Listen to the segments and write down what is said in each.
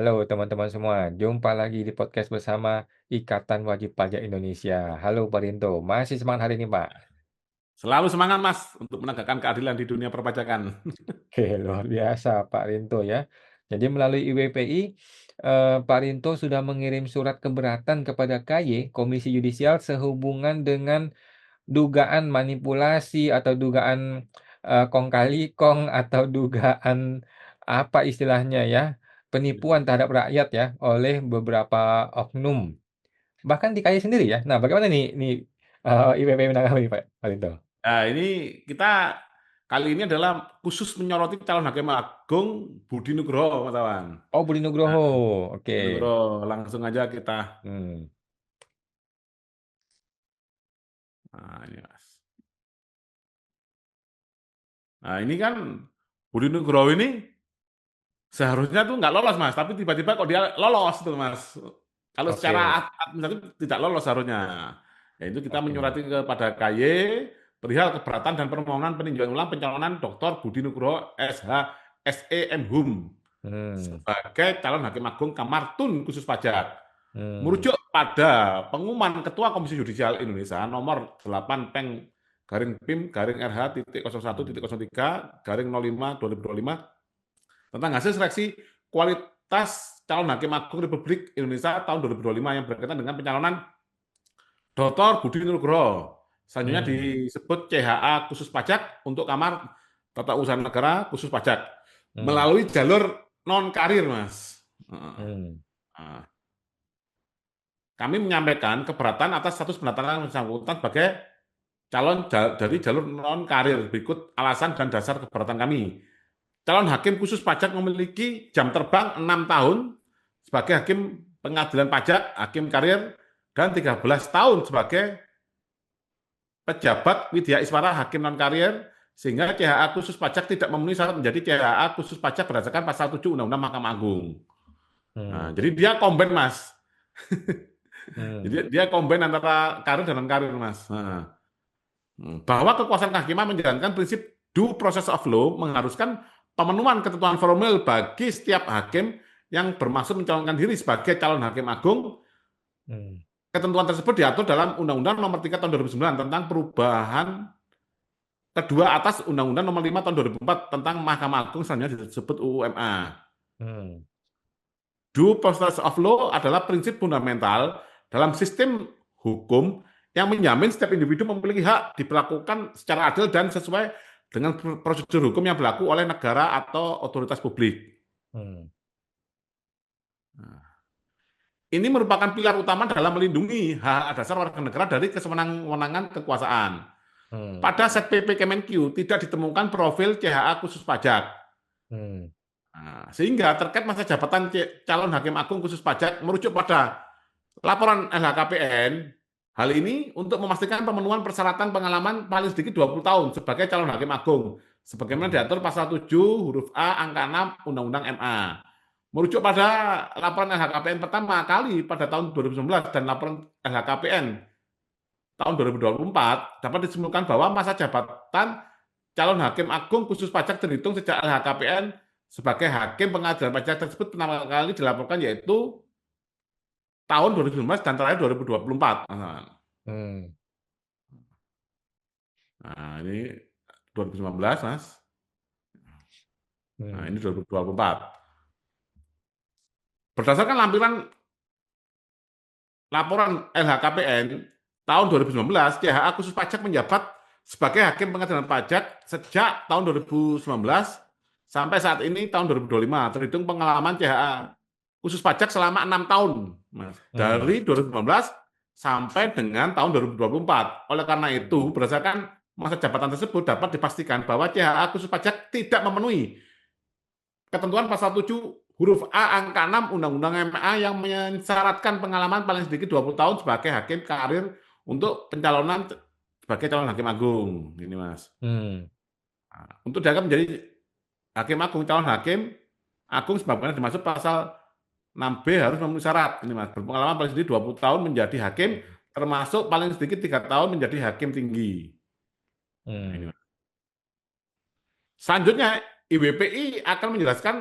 Halo teman-teman semua, jumpa lagi di podcast bersama Ikatan Wajib Pajak Indonesia. Halo Pak Rinto, masih semangat hari ini Pak? Selalu semangat Mas untuk menegakkan keadilan di dunia perpajakan. Oke, luar biasa Pak Rinto ya. Jadi melalui IWPI, Pak Rinto sudah mengirim surat keberatan kepada KY, Komisi Yudisial, sehubungan dengan dugaan manipulasi atau dugaan kong kali kong atau dugaan apa istilahnya ya, penipuan terhadap rakyat ya oleh beberapa oknum. Bahkan di KAI sendiri ya. Nah, bagaimana nih, IPP menanggapi Pak Rinto? Nah, ini kita kali ini adalah khusus menyoroti calon hakim agung Budi Nugroho, kawan. Oh, Budi Nah, Nugroho, oke. Budi Nugroho, langsung aja kita. Hmm, Nah, ini Mas. Nah, ini kan Budi Nugroho ini seharusnya tuh nggak lolos Mas, tapi tiba-tiba kok dia lolos tuh Mas. Kalau secara oke administratif tidak lolos seharusnya. Ya itu kita oke. menyurati kepada KY perihal keberatan dan permohonan peninjauan ulang pencalonan Dr. Budi Nugroho SH SEM Hum Hmm, sebagai calon hakim agung Kamar Tun khusus pajak. hmm, Merujuk pada pengumuman Ketua Komisi Yudisial Indonesia nomor 8 Peng garing PIM garing RH titik 01 titik 03 garing 05 2025 tentang hasil seleksi kualitas calon hakim agung Republik Indonesia tahun 2025 yang berkaitan dengan pencalonan Dr. Budi Nugroho. Selanjutnya hmm, disebut CHA khusus pajak untuk Kamar Tata Usaha Negara khusus pajak hmm, melalui jalur non karir, Mas. hmm, Nah, kami menyampaikan keberatan atas status pendataan yang bersangkutan sebagai calon dari jalur non karir. Berikut alasan dan dasar keberatan kami. Calon hakim khusus pajak memiliki jam terbang 6 tahun sebagai hakim pengadilan pajak, hakim karir, dan 13 tahun sebagai pejabat Widya Iswara hakim non karir, sehingga CHA khusus pajak tidak memenuhi syarat menjadi CHA khusus pajak berdasarkan pasal 7 Undang-Undang Mahkamah Agung. Nah, hmm, jadi dia combine, Mas. hmm, Jadi dia combine antara karir dan non karir, Mas. Nah, bahwa kekuasaan kehakiman menjalankan prinsip due process of law mengharuskan pemenuhan ketentuan formal bagi setiap hakim yang bermaksud mencalonkan diri sebagai calon hakim agung. hmm. Ketentuan tersebut diatur dalam Undang-Undang Nomor 3 Tahun 2009 tentang perubahan kedua atas Undang-Undang Nomor 5 Tahun 2004 tentang Mahkamah Agung, selanjutnya disebut UUMA. Hmm. Due process of law adalah prinsip fundamental dalam sistem hukum yang menjamin setiap individu memiliki hak diperlakukan secara adil dan sesuai dengan prosedur hukum yang berlaku oleh negara atau otoritas publik. Hmm. Ini merupakan pilar utama dalam melindungi hak dasar warga negara dari kesewenang-wenangan kekuasaan. Hmm. Pada set PP Kemenq tidak ditemukan profil CHA khusus pajak. Hmm. Nah, sehingga terkait masa jabatan calon hakim agung khusus pajak merujuk pada laporan LHKPN, hal ini untuk memastikan pemenuhan persyaratan pengalaman paling sedikit 20 tahun sebagai calon hakim agung, sebagaimana Hmm. diatur pasal 7 huruf A angka 6 Undang-Undang MA. Merujuk pada laporan LHKPN pertama kali pada tahun 2019 dan laporan LHKPN tahun 2024, dapat disimpulkan bahwa masa jabatan calon hakim agung khusus pajak terhitung sejak LHKPN sebagai hakim pengadilan pajak tersebut pertama kali dilaporkan yaitu tahun 2019 dan terakhir 2024. Hmm. Nah, ini 2019, Mas. Nah, Hmm. ini 2024. Berdasarkan lampiran laporan LHKPN tahun 2019, CHA khusus pajak menjabat sebagai hakim pengadilan pajak sejak tahun 2019 sampai saat ini tahun 2025. Terhitung pengalaman CHA khusus pajak selama 6 tahun, Mas. Hmm. Dari 2019 sampai dengan tahun 2024. Oleh karena itu, berdasarkan masa jabatan tersebut dapat dipastikan bahwa CHA khusus pajak tidak memenuhi ketentuan pasal 7 huruf A angka 6 Undang-Undang MA yang mensyaratkan pengalaman paling sedikit 20 tahun sebagai hakim karir untuk pencalonan sebagai calon hakim agung. Ini, Mas. Hmm. Nah, untuk dianggap menjadi hakim agung, calon hakim agung sebagaimana dimaksud pasal 6B harus memenuhi syarat. Ini, Mas. Berpengalaman paling sedikit 20 tahun menjadi hakim, termasuk paling sedikit 3 tahun menjadi hakim tinggi. Nah, ini, Hmm. Mas. Selanjutnya, IWPI akan menjelaskan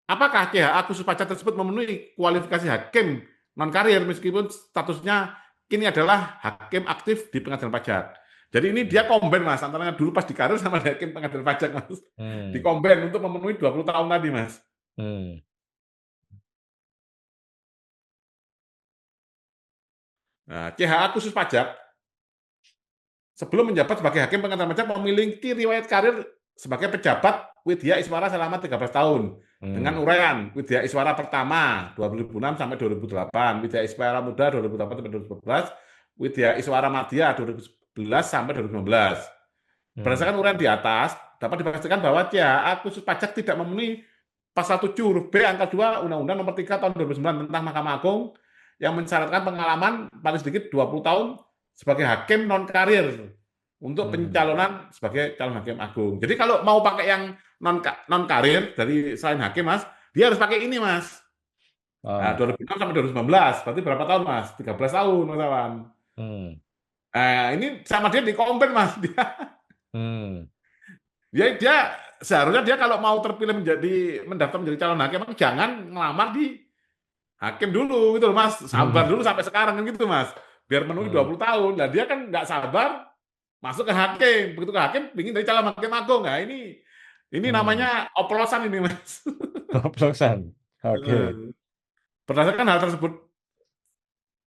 apakah CHA khusus pajak tersebut memenuhi kualifikasi hakim non-karir meskipun statusnya kini adalah hakim aktif di pengadilan pajak. Jadi ini dia combine Mas, antara dulu pas di karir sama di hakim pengadilan pajak Mas. Di Hmm. combine untuk memenuhi 20 tahun tadi Mas. Hmm. Nah, CHA khusus pajak sebelum menjabat sebagai hakim pengadilan pajak memiliki riwayat karir sebagai pejabat Widya Iswara selama 13 tahun dengan Hmm. uraian Widya Iswara pertama 2006 sampai 2008, Widya Iswara muda 2008 sampai 2012, Widya Iswara Madya 2011 sampai 2015. Hmm. Berdasarkan uraian di atas, dapat dipastikan bahwa CHA khusus pajak tidak memenuhi pasal 7 huruf B angka 2 Undang-Undang Nomor 3 tahun 2009 tentang Mahkamah Agung yang mensyaratkan pengalaman paling sedikit 20 tahun sebagai hakim non karir untuk Hmm. pencalonan sebagai calon hakim agung. Jadi kalau mau pakai yang non karir dari selain hakim Mas, dia harus pakai ini Mas. Nah, Ah. 2006 sampai 2019, berarti berapa tahun Mas? 13 tahun Mas Awan. Hmm. Nah, ini sama dia di compare Mas. Hmm. Dia seharusnya dia kalau mau terpilih mendaftar menjadi calon hakim jangan ngelamar di hakim dulu gitu loh Mas. Sabar Hmm. dulu sampai sekarang kan gitu Mas. Biar memenuhi Hmm. 20 tahun. Nah, dia kan nggak sabar masuk ke hakim. Begitu ke hakim ingin dari calon hakim agung. Nah, ini Hmm. namanya oplosan ini Mas. Oplosan. Oke. Berdasarkan hal tersebut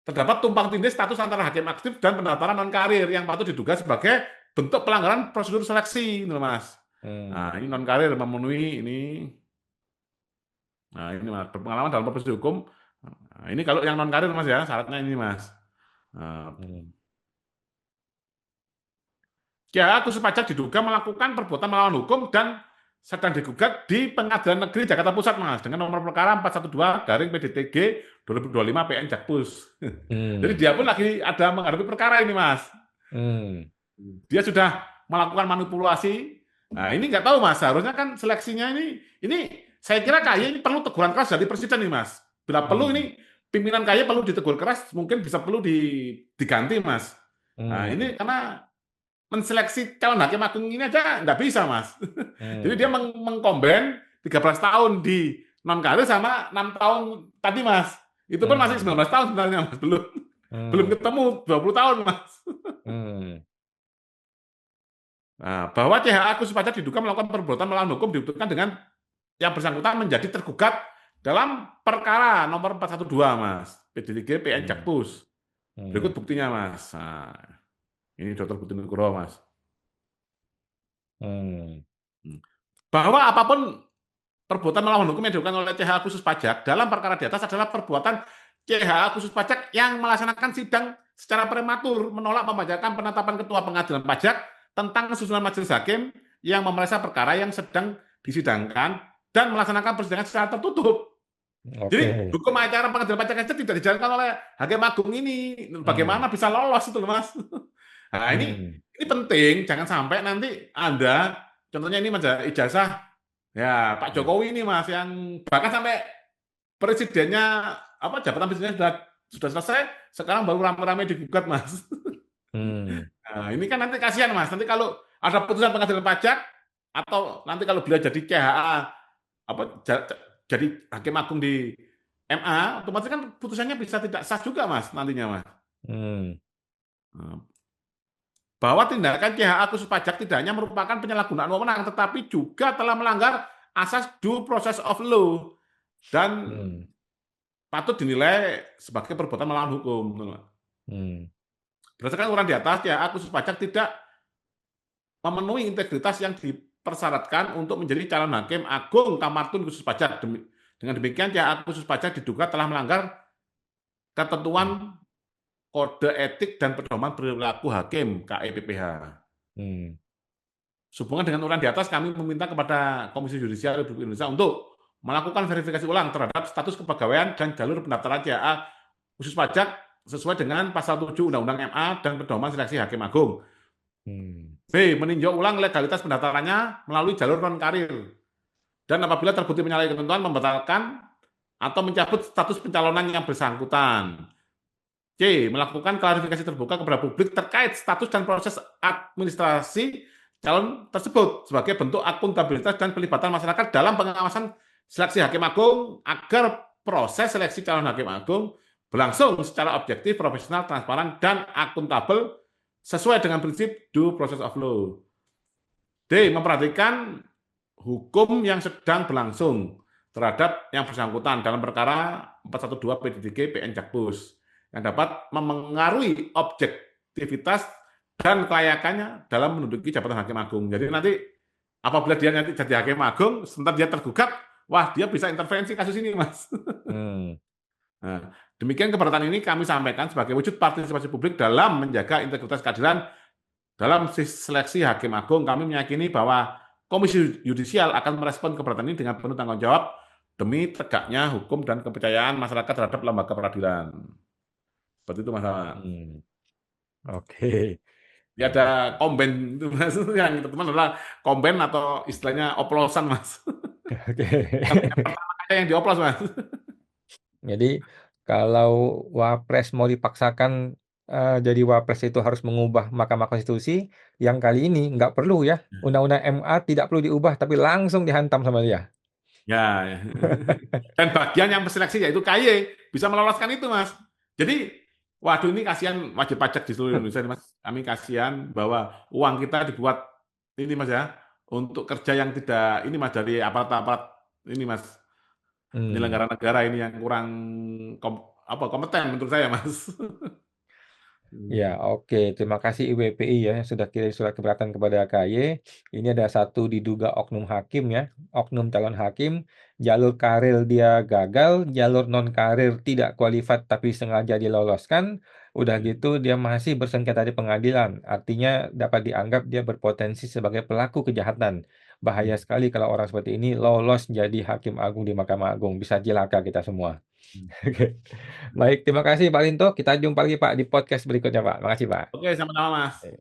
terdapat tumpang tindih status antara hakim aktif dan pendaftaran non karir yang patut diduga sebagai bentuk pelanggaran prosedur seleksi, gitu, Mas. Hmm. Nah, ini non karir memenuhi ini. Nah, ini Mas, berpengalaman dalam profesi hukum. Nah, ini kalau yang non karir Mas ya, syaratnya ini Mas. Nah, Hmm. ya, khusus pajak diduga melakukan perbuatan melawan hukum dan sedang digugat di Pengadilan Negeri Jakarta Pusat Mas dengan nomor perkara 412 garing PDTG 2025 PN Jakpus. Jadi Hmm. dia pun lagi ada menghadapi perkara ini Mas. Hmm. Dia sudah melakukan manipulasi. Nah, ini nggak tahu Mas, harusnya kan seleksinya ini saya kira KAY ini perlu teguran keras dari presiden nih Mas. Bila perlu Hmm. ini pimpinan KAY perlu ditegur keras, mungkin bisa perlu diganti Mas. Nah, Hmm. ini karena menseleksi calon hakim agung ini aja nggak bisa Mas. Jadi dia Hmm. mengkomben 13 tahun di non karir sama 6 tahun tadi Mas. Itu pun masih Hmm. 19 tahun sebenarnya Mas, belum Hmm. ketemu 20 tahun Mas. Hmm. Nah, bahwa CHA khusus pajak diduga melakukan perbuatan melawan hukum dibutuhkan dengan yang bersangkutan menjadi tergugat dalam perkara nomor 412 Mas, PDTG PN Hmm. Jakpus. Berikut Hmm. buktinya Mas. Nah, ini Dr. Budi Nugro Mas. Hmm. Bahwa apapun perbuatan melawan hukum yang dilakukan oleh CHA khusus pajak dalam perkara di atas adalah perbuatan CHA khusus pajak yang melaksanakan sidang secara prematur menolak membacakan penetapan ketua pengadilan pajak tentang susunan majelis hakim yang memeriksa perkara yang sedang disidangkan dan melaksanakan persidangan secara tertutup. Jadi Oke. hukum acara pengadilan pajak saja tidak dijalankan oleh hakim agung ini. Hmm. Bagaimana bisa lolos itu loh Mas? Nah Hmm. ini penting, jangan sampai nanti Anda, contohnya ini ijazah ya Pak Hmm. Jokowi ini Mas yang bahkan sampai presidennya apa jabatan presidennya sudah selesai, sekarang baru rame-rame digugat Mas. Hmm. Nah, ini kan nanti kasihan Mas. Nanti kalau ada putusan pengadilan pajak atau nanti kalau beliau jadi CHA apa jadi hakim agung di MA, otomatis kan putusannya bisa tidak sah juga Mas nantinya Mas. Hmm. Nah, bahwa tindakan CHA khusus pajak tidak hanya merupakan penyalahgunaan wewenang, tetapi juga telah melanggar asas due process of law dan Hmm. patut dinilai sebagai perbuatan melawan hukum. Hmm. Berdasarkan uraian di atas, CHA khusus pajak tidak memenuhi integritas yang dipersyaratkan untuk menjadi calon hakim agung Kamartun khusus pajak. Dengan demikian, CHA khusus pajak diduga telah melanggar ketentuan kode etik dan pedoman perilaku hakim KEPPH. Hmm. Sehubungan dengan uraian di atas, kami meminta kepada Komisi Yudisial Republik Indonesia untuk melakukan verifikasi ulang terhadap status kepegawaian dan jalur pendaftaran CHA khusus pajak sesuai dengan pasal 7 Undang-Undang MA dan pedoman seleksi hakim agung. Hmm. B. Meninjau ulang legalitas pendaftarannya melalui jalur non-karir. Dan apabila terbukti menyalahi ketentuan, membatalkan atau mencabut status pencalonan yang bersangkutan. C. Melakukan klarifikasi terbuka kepada publik terkait status dan proses administrasi calon tersebut sebagai bentuk akuntabilitas dan pelibatan masyarakat dalam pengawasan seleksi Hakim Agung agar proses seleksi calon Hakim Agung berlangsung secara objektif, profesional, transparan, dan akuntabel sesuai dengan prinsip due process of law. D. Memperhatikan hukum yang sedang berlangsung terhadap yang bersangkutan dalam perkara 412 PDDG PN Jakpus yang dapat memengaruhi objektivitas dan kelayakannya dalam menduduki jabatan Hakim Agung. Jadi nanti apabila dia nanti jadi Hakim Agung, sebentar dia tergugat, wah dia bisa intervensi kasus ini, Mas. Nah, demikian keberatan ini kami sampaikan sebagai wujud partisipasi publik dalam menjaga integritas keadilan dalam seleksi Hakim Agung. Kami meyakini bahwa Komisi Yudisial akan merespon keberatan ini dengan penuh tanggung jawab demi tegaknya hukum dan kepercayaan masyarakat terhadap lembaga peradilan. Seperti itu, Mas. Oke. Ya ada komben itu, Mas. Yang teman-teman adalah komben atau istilahnya oplosan, Mas. Oke. Yang pertama kali yang dioplos, Mas. Jadi kalau Wapres mau dipaksakan jadi Wapres itu harus mengubah Mahkamah Konstitusi, yang kali ini nggak perlu ya. Undang-Undang MA tidak perlu diubah, tapi langsung dihantam sama dia. Ya, dan bagian yang seleksi yaitu KY bisa meloloskan itu, Mas. Jadi, waduh ini kasihan wajib pajak di seluruh Indonesia, Mas. Kami kasihan bahwa uang kita dibuat ini, Mas ya, untuk kerja yang tidak ini, Mas, dari aparat-aparat ini, Mas, penyelenggara negara ini yang kurang kompeten menurut saya, Mas. Ya, oke. Terima kasih IWPI ya yang sudah kirim surat keberatan kepada KY. Ini ada satu diduga oknum hakim ya, oknum calon hakim, jalur karir dia gagal, jalur non karir tidak qualified tapi sengaja diloloskan. Udah gitu dia masih bersengketa di pengadilan. Artinya dapat dianggap dia berpotensi sebagai pelaku kejahatan. Bahaya sekali kalau orang seperti ini lolos jadi hakim agung di Mahkamah Agung. Bisa celaka kita semua. Oke. Baik, terima kasih Pak Linto. Kita jumpa lagi Pak di podcast berikutnya Pak. Makasih Pak. Oke, sama-sama, Mas. Oke.